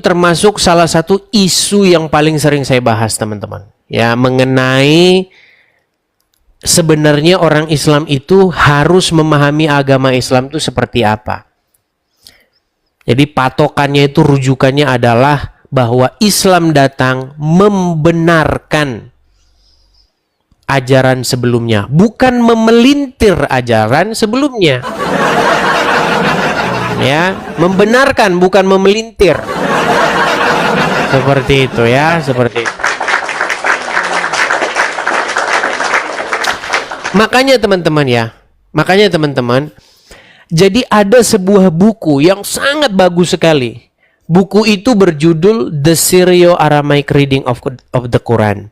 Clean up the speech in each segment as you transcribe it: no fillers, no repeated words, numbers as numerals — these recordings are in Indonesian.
termasuk salah satu isu yang paling sering saya bahas, teman-teman. Ya, mengenai sebenarnya orang Islam itu harus memahami agama Islam itu seperti apa. Jadi patokannya itu, rujukannya adalah bahwa Islam datang membenarkan ajaran sebelumnya, bukan memelintir ajaran sebelumnya. Ya, membenarkan bukan memelintir. Seperti itu ya, seperti itu. Makanya teman-teman, jadi ada sebuah buku yang sangat bagus sekali. Buku itu berjudul The Syro-Aramaic Reading of the Quran.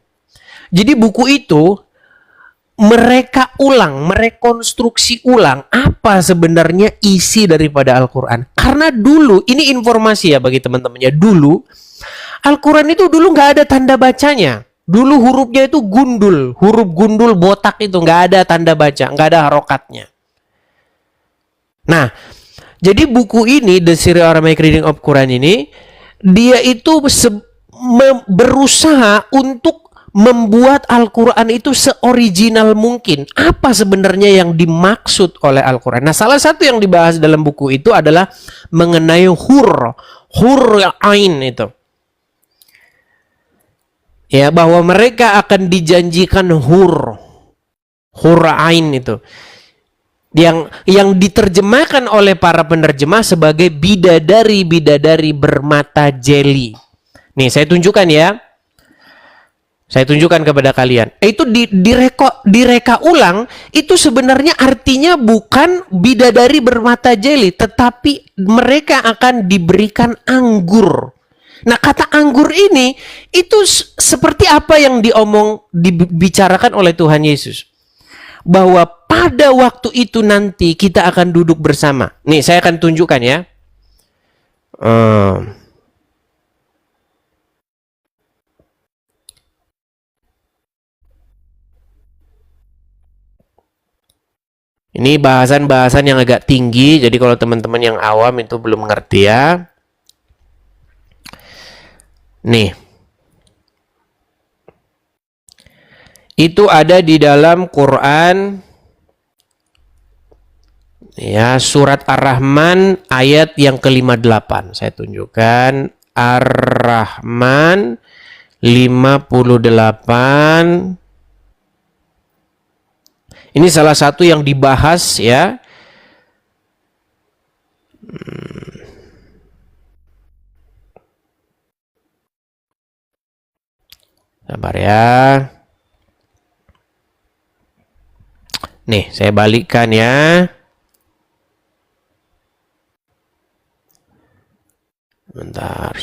Jadi buku itu merekonstruksi ulang apa sebenarnya isi daripada Al-Quran. Karena dulu, ini informasi ya bagi teman-temannya, dulu Al-Quran itu dulu nggak ada tanda bacanya. Dulu hurufnya itu gundul, huruf gundul botak itu, nggak ada tanda baca, nggak ada harokatnya. Nah, jadi buku ini, The Syro-Aramaic Reading of Quran ini, dia itu berusaha untuk membuat Al-Quran itu seoriginal mungkin. Apa sebenarnya yang dimaksud oleh Al-Quran? Nah, salah satu yang dibahas dalam buku itu adalah mengenai hur ain itu. Ya, bahwa mereka akan dijanjikan hur ain itu. Yang diterjemahkan oleh para penerjemah sebagai bidadari bermata jeli. Nih, saya tunjukkan ya. Saya tunjukkan kepada kalian. Itu direka ulang, itu sebenarnya artinya bukan bidadari bermata jeli, tetapi mereka akan diberikan anggur. Nah, kata anggur ini, itu seperti apa yang dibicarakan oleh Tuhan Yesus. Bahwa pada waktu itu nanti kita akan duduk bersama. Nih, saya akan tunjukkan ya. Ini bahasan-bahasan yang agak tinggi, jadi kalau teman-teman yang awam itu belum ngerti ya. Nih. Itu ada di dalam Quran ya, surat Ar-Rahman ayat yang ke-58. Saya tunjukkan Ar-Rahman 58. Ini salah satu yang dibahas ya. Sabar ya. Nih, saya balikkan ya. Sebentar,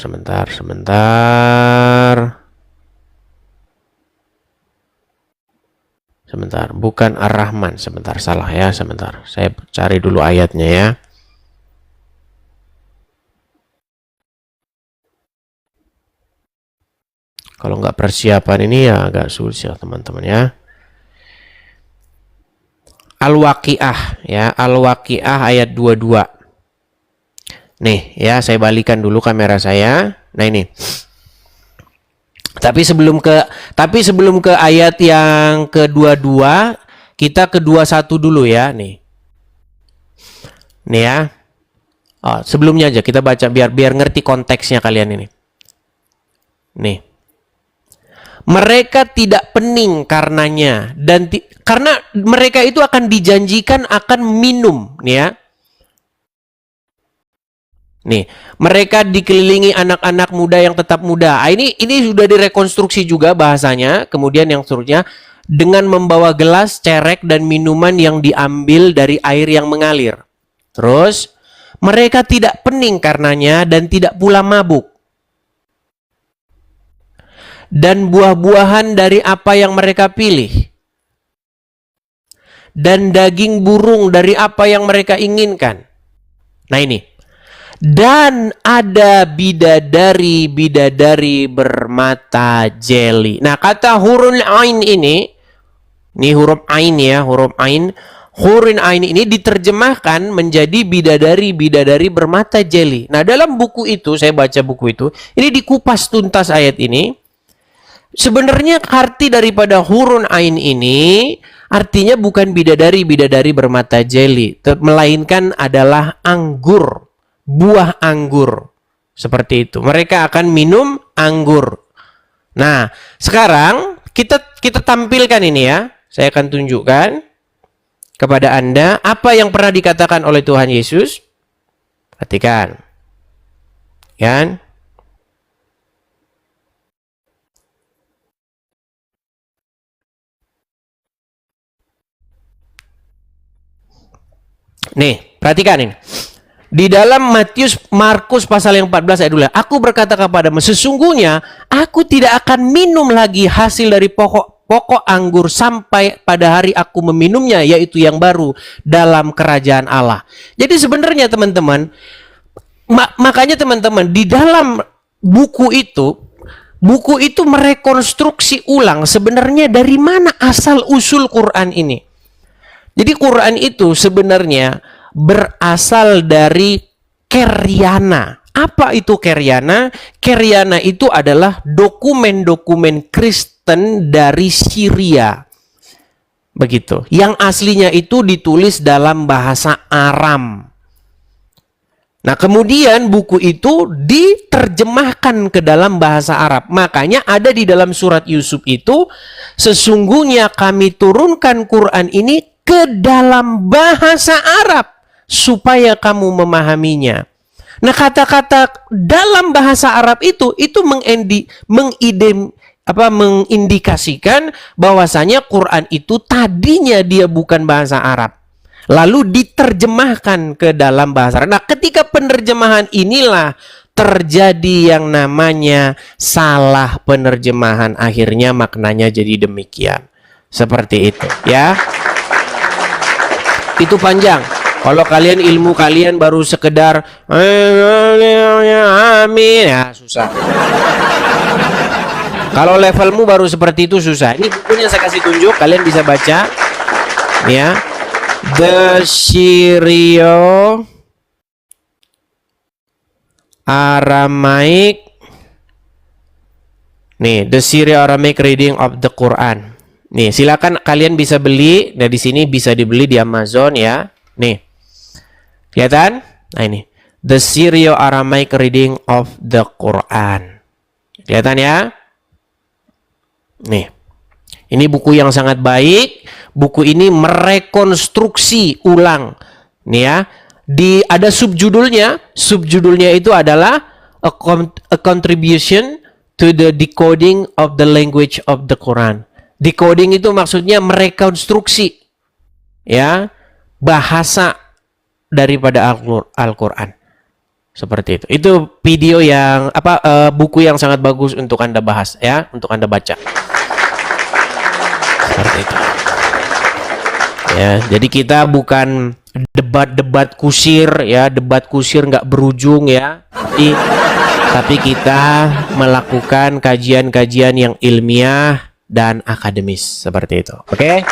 bukan Ar-Rahman. Sebentar, salah ya, sebentar. Saya cari dulu ayatnya ya. Kalau nggak persiapan ini ya agak sulit ya teman-teman ya. Al-Waqiah ya, Al-Waqiah ayat 22. Nih ya, saya balikan dulu kamera saya. Nah ini. Tapi sebelum ke ayat yang ke-22, kita ke 21 dulu ya, nih. Nih ya. Oh, sebelumnya aja kita baca biar ngerti konteksnya kalian ini. Nih. Mereka tidak pening karenanya dan karena mereka itu akan dijanjikan akan minum, nih ya. Nih, mereka dikelilingi anak-anak muda yang tetap muda. Ini sudah direkonstruksi juga bahasanya. Kemudian yang seterusnya, dengan membawa gelas, cerek, dan minuman yang diambil dari air yang mengalir. Terus, mereka tidak pening karenanya dan tidak pula mabuk. Dan buah-buahan dari apa yang mereka pilih. Dan daging burung dari apa yang mereka inginkan. Nah ini. Dan ada bidadari bermata jeli. Nah, kata hurul ain ini huruf ain ya, huruf ain. Hurin Ain ini diterjemahkan menjadi bidadari-bidadari bermata jeli. Nah, dalam buku itu, saya baca buku itu, ini dikupas tuntas ayat ini. Sebenarnya arti daripada hurun ain ini artinya bukan bidadari-bidadari bermata jeli, melainkan adalah anggur, buah anggur. Seperti itu. Mereka akan minum anggur. Nah, sekarang kita tampilkan ini ya. Saya akan tunjukkan kepada Anda apa yang pernah dikatakan oleh Tuhan Yesus. Perhatikan. Kan? Nih, perhatikan ini. Di dalam Markus pasal yang 14 ayat 2, aku berkata kepadamu, sesungguhnya aku tidak akan minum lagi hasil dari pokok anggur sampai pada hari aku meminumnya, yaitu yang baru dalam kerajaan Allah. Jadi sebenarnya teman-teman, makanya teman-teman, di dalam buku itu merekonstruksi ulang sebenarnya dari mana asal usul Quran ini. Jadi Quran itu sebenarnya berasal dari Keryana. Apa itu Keryana? Keryana itu adalah dokumen-dokumen Kristen dari Syria. Begitu. Yang aslinya itu ditulis dalam bahasa Aram. Nah, kemudian buku itu diterjemahkan ke dalam bahasa Arab. Makanya ada di dalam surat Yusuf itu, sesungguhnya kami turunkan Quran ini ke dalam bahasa Arab supaya kamu memahaminya. Nah, kata-kata dalam bahasa Arab itu mengindikasikan bahwasanya Quran itu tadinya dia bukan bahasa Arab, lalu diterjemahkan ke dalam bahasa Arab. Nah, ketika penerjemahan inilah terjadi yang namanya salah penerjemahan, akhirnya maknanya jadi demikian. Seperti itu, ya. Itu panjang. Kalau kalian ilmu kalian baru sekedar amin, ya susah. Kalau levelmu baru seperti itu susah. Ini bukunya saya kasih tunjuk, kalian bisa baca. Ya. The Syrio Aramaic. Nih, The Syrio Aramaic Reading of the Quran. Nih, silakan kalian bisa beli. Nah, di sini bisa dibeli di Amazon ya. Nih. Kelihatan? Nah, ini. The Syrio Aramaic Reading of the Quran. Kelihatan ya? Nih. Ini buku yang sangat baik. Buku ini merekonstruksi ulang. Nih ya. Ada subjudulnya. Subjudulnya itu adalah a contribution to the decoding of the language of the Quran. Decoding itu maksudnya merekonstruksi ya bahasa daripada Al-Quran. Seperti itu. Itu video yang buku yang sangat bagus untuk Anda bahas ya, untuk Anda baca. Seperti itu. Ya, jadi kita bukan debat-debat kusir ya, debat kusir nggak berujung ya. Tapi kita melakukan kajian-kajian yang ilmiah dan akademis seperti itu. Oke?